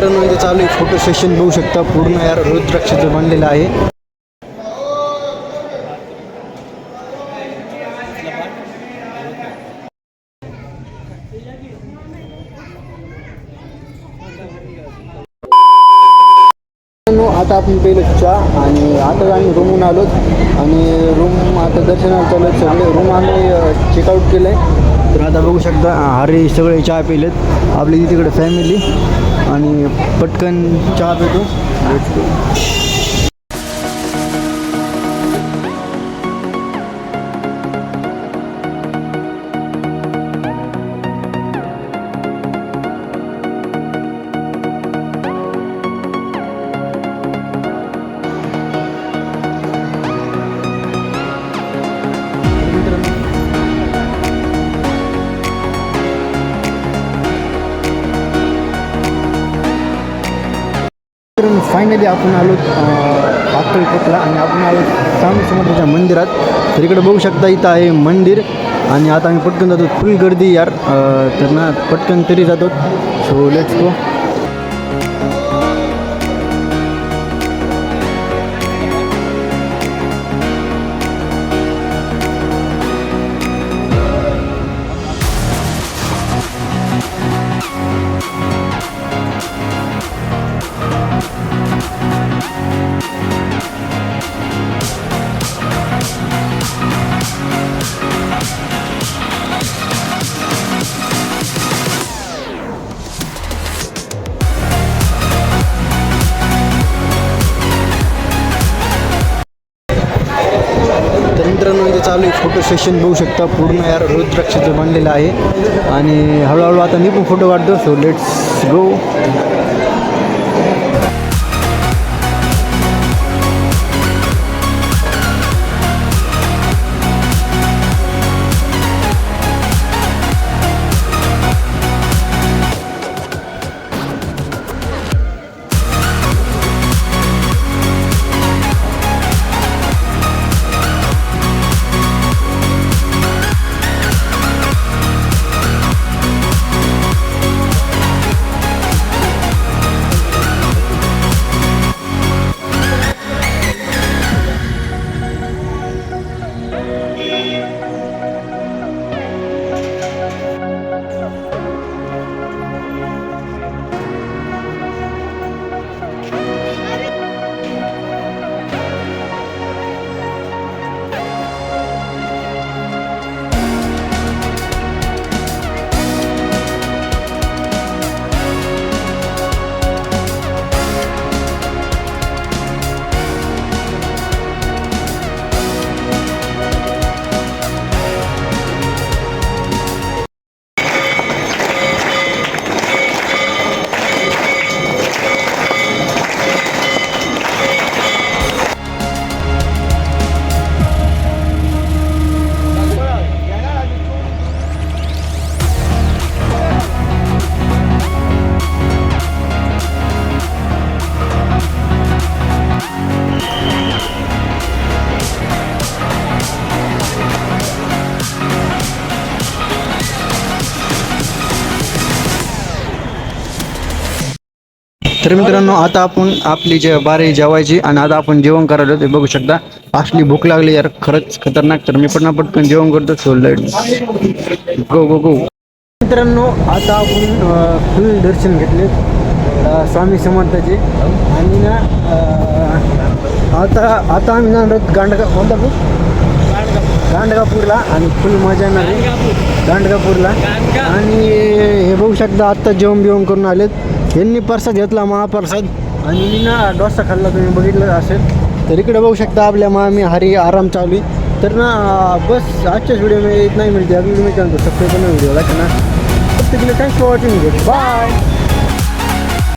मित्रांनो इथे चालू आहे फोटो सेशन बघू शकता पूर्ण यार रुद्राक्षाचं बनलेलं आहे. आता आपण पहिलं चहा आणि आता आम्ही रूमहून आलो आणि रूम आता दर्शनाला चालू आहेत सगळे रूम आम्ही चेकआउट केलं आहे. तर आता बघू शकता हरे सगळे चहा पिलेत आपली तिकडे फॅमिली आणि पटकन चहा पितो. फायनली आपण आलो अक्कलकोटला आणि आपण आलो स्वामी समर्थाच्या मंदिरात. तर इकडे बघू शकता इथं आहे मंदिर आणि आता आम्ही पटकन जातो. फुल गर्दी यार तर ना पटकन तरी जातो. So let's go. मित्रांनो इथे चालू आहे फोटो सेशन बघू शकता पूर्ण यार रुद्राक्षाचं बनलेलं आहे आणि हळूहळू आता मी पण फोटो काढतो. So let's go. तर मित्रांनो आता आपण आपली जे बारी जेवायची आणि आता आपण जेवण करायला ते बघू शकता. असली भूक लागली यार खरंच खतरनाक. तर मी पटकन जेवण करतो. सो लेट्स गो गो गो. मित्रांनो आता आपण फुल दर्शन घेतले स्वामी समर्थाचे आणि ना आता आम्ही जाणार गांडगापूरला आणि फुल मजा येणार आहे गांडगापूरला. आणि हे बघू शकता आत्ता जेवण करून आलेत. यांनी प्रसाद घेतला महाप्रसाद आणि मी ना डोसा खाल्ला तुम्ही बघितलं असेल. तर इकडे बघू शकता आपल्या मामी हरी आराम चालू आहे. तर ना बस आजच्याच व्हिडिओ में इतना ही मिळते. अगली व्हिडिओ में सबस्क्राइब करना व्हिडिओला ना. Thanks for watching. बाय.